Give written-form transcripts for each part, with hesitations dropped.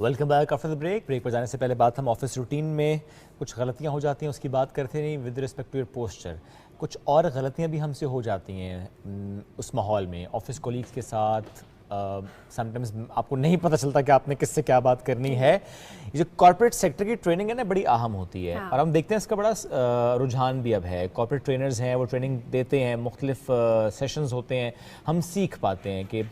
Welcome back after the break پر جانے سے پہلے بات ہم آفس روٹین میں کچھ غلطیاں ہو جاتی ہیں اس کی بات کرتے نہیں with respect to your posture. کچھ اور غلطیاں بھی ہم سے ہو جاتی ہیں اس ماحول میں آفس کولیگس کے ساتھ. سم ٹائمز آپ کو نہیں پتہ چلتا کہ آپ نے کس سے کیا بات کرنی ہے. یہ جو کارپوریٹ سیکٹر کی ٹریننگ ہے نا بڑی اہم ہوتی ہے اور ہم دیکھتے ہیں اس کا بڑا رجحان بھی اب ہے. کارپوریٹ ٹرینرز ہیں وہ ٹریننگ دیتے ہیں, مختلف سیشنز ہوتے ہیں, ہم سیکھ پاتے ہیں کہ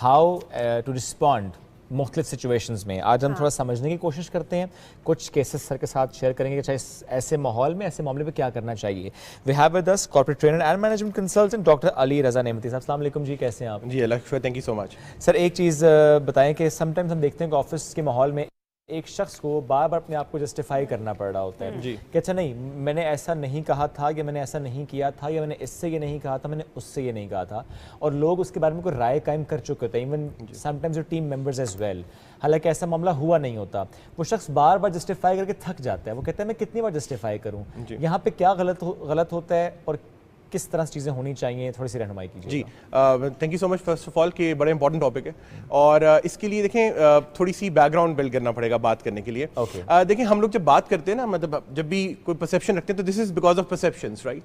ہاؤ ٹو رسپونڈ مختلف سچویشنز میں. آج ہم تھوڑا سمجھنے کی کوشش کرتے ہیں, کچھ کیسز سر کے ساتھ شیئر کریں گے کہ ایسے ماحول میں ایسے معاملے پہ کیا کرنا چاہیے. We have with us corporate trainer and management consultant doctor Ali Raza Nemati صاحب. السلام علیکم جی, کیسے ہیں آپ؟ جی اللہ کا شکر, تھینک یو سو مچ. سر ایک چیز بتائیں کہ سم ٹائمز ہم دیکھتے ہیں کہ آفس کے ماحول میں ایک شخص کو بار بار اپنے آپ کو جسٹیفائی کرنا پڑ رہا ہوتا ہے کہ اچھا نہیں میں نے ایسا نہیں کہا تھا, یا میں نے ایسا نہیں کیا تھا, یا میں نے اس سے یہ نہیں کہا تھا, میں نے اس سے یہ نہیں کہا تھا, اور لوگ اس کے بارے میں کوئی رائے قائم کر چکے ہوتے ہیں, even sometimes your team members as well. حالانکہ ایسا معاملہ ہوا نہیں ہوتا. وہ شخص بار بار جسٹیفائی کر کے تھک جاتا ہے, وہ کہتا ہے میں کتنی بار جسٹیفائی کروں. یہاں پہ کیا غلط ہوتا ہے اور کس طرح سے چیزیں ہونی چاہیے, تھوڑی سی رہنمائی کیجیے. جی thank you so much first of all کہ بڑا امپورٹنٹ ٹاپک ہے, اور اس کے لیے دیکھیں تھوڑی سی بیک گراؤنڈ بلڈ کرنا پڑے گا بات کرنے کے لیے. دیکھیں ہم لوگ جب بات کرتے ہیں نا, مطلب جب بھی کوئی پرسیپشن رکھتے ہیں تو this is because of perceptions, right.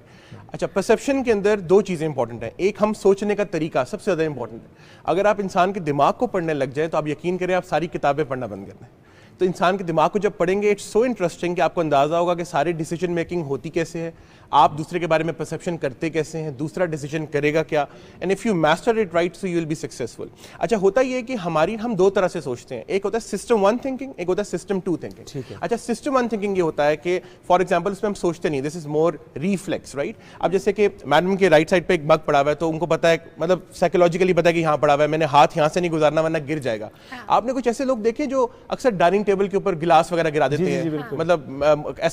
اچھا, پرسیپشن کے اندر دو چیزیں امپورٹنٹ ہیں. ایک ہم سوچنے کا طریقہ سب سے زیادہ امپورٹنٹ ہے. اگر آپ انسان کے دماغ کو پڑھنے لگ جائیں تو آپ یقین کریں آپ ساری کتابیں پڑھنا بند کر دیں. تو انسان کے دماغ کو جب پڑھیں گے اٹس سو انٹرسٹنگ کہ آپ کو اندازہ ہوگا کہ ساری ڈیسیجن میکنگ ہوتی کیسے ہے, آپ دوسرے کے بارے میں پرسیپشن کرتے کیسے ہیں, دوسرا ڈیسیجن کرے گا کیا, and if you master it right so you will be successful. اچھا, ہوتا یہ ہے کہ ہم دو طرح سے سوچتے ہیں. ایک ہوتا ہے سسٹم 1 تھنکنگ, ایک ہوتا ہے سسٹم 2 تھنکنگ. اچھا, سسٹم 1 تھنکنگ یہ ہوتا ہے کہ فار ایگزامپل اس میں ہم سوچتے نہیں, دس از مور ریفلیکس, رائٹ. اب جیسے کہ میڈم کے رائٹ سائڈ پہ ایک مگ پڑا ہوا ہے تو ان کو پتا ہے, مطلب سائیکولوجیکلی پتا ہے کہ یہاں پڑا ہوا ہے, میں نے ہاتھ یہاں سے نہیں گزارنا ورنہ گر جائے گا. آپ نے کچھ ایسے لوگ دیکھے جو اکثر ڈائننگ ٹیبل کے اوپر گلاس وغیرہ گرا دیتے ہیں. مطلب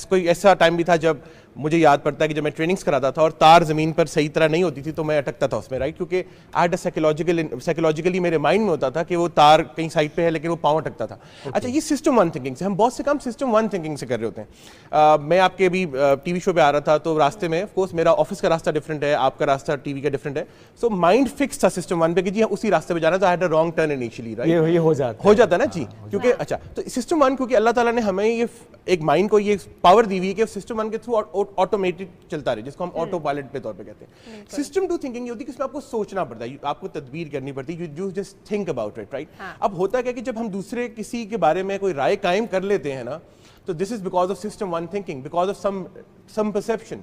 کوئی ایسا ٹائم بھی تھا جب مجھے یاد پڑتا ہے کہ جب میں ٹریننگز کراتا تھا اور تار زمین پر صحیح طرح نہیں ہوتی تھی تو میں اٹکتا تھا اس میں, رائٹ, کیونکہ سائیکولوجیکلی میرے مائنڈ میں ہوتا تھا کہ وہ تار کہیں سائڈ پہ ہے لیکن وہ پاؤں اٹکتا تھا. اچھا, یہ سسٹم 1 تھنکنگ سے, ہم بہت سے کام سسٹم 1 تھنکنگ سے کر رہے ہوتے ہیں. میں آپ کے بھی ٹی وی شو پہ آ رہا تھا تو راستے میں آف کورس میرا آفس کا راستہ ڈفرینٹ ہے, آپ کا راستہ ٹی وی کا ڈفرینٹ ہے, سو مائنڈ فکس تھا سسٹم 1 پہ کہ جی اسی راستے پہ جانا تھا. I had a wrong turn initially, right. یہ ہو جاتا ہے نا جی, کیونکہ اچھا تو سسٹم 1 کیونکہ اللہ تعالیٰ نے ہمیں یہ ایک مائنڈ کو یہ پاور دی ہوئی ہے کہ سسٹم 1 کے تھرو آٹومیٹڈ چلتا رہے, جس کو ہم آٹو پائلٹ کے طور پہ کہتے ہیں. سسٹم 2 تھنکنگ یہ ہوتی ہے کہ اس میں آپ کو سوچنا پڑتا ہے, آپ کو تدبیر کرنی پڑتی ہے, you just think about it, right. اب ہوتا ہے کہ جب ہم دوسرے کسی کے بارے میں کوئی رائے قائم کر لیتے ہیں نا, تو this is because of system 1 thinking, because of some perception.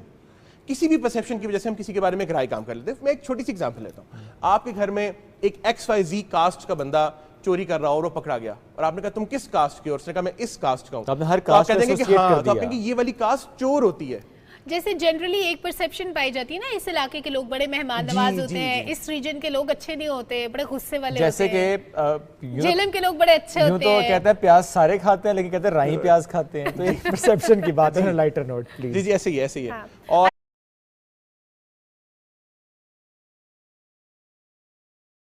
کسی بھی پرسیپشن کی وجہ سے ہم کسی کے بارے میں ایک رائے کام کر لیتے ہیں. میں ایک چھوٹی سی ایگزامپل لیتا ہوں. آپ کے گھر میں ایک XYZ کاسٹ کا بندہ چوری کر رہا اور وہ پکڑا گیا, اور آپ نے کہا تم کس کاسٹ کے ہو, اور اس نے کہا میں اس کاسٹ کا ہوں. آپ نے ہر کاسٹ کہتے ہیں کہ ہاں, تو آپ کہیں گے یہ والی کاسٹ چور ہوتی ہے. جیسے جنرلی ایک پرسیپشن پائی جاتی ہے نا, اس علاقے کے لوگ بڑے مہمان نواز ہوتے ہیں, اس ریجن کے لوگ اچھے نہیں ہوتے, بڑے غصے والے ہوتے ہیں, جیسے کہ جیلم کے لوگ بڑے اچھے ہوتے ہیں. تو کہتے ہیں پیاز سارے کھاتے ہیں لیکن کہتے ہیں رائی پیاز کھاتے ہیں. تو ایک پرسیپشن کی بات ہے, لائٹر نوٹ پلیز. جی ایسے ہی ہے. اور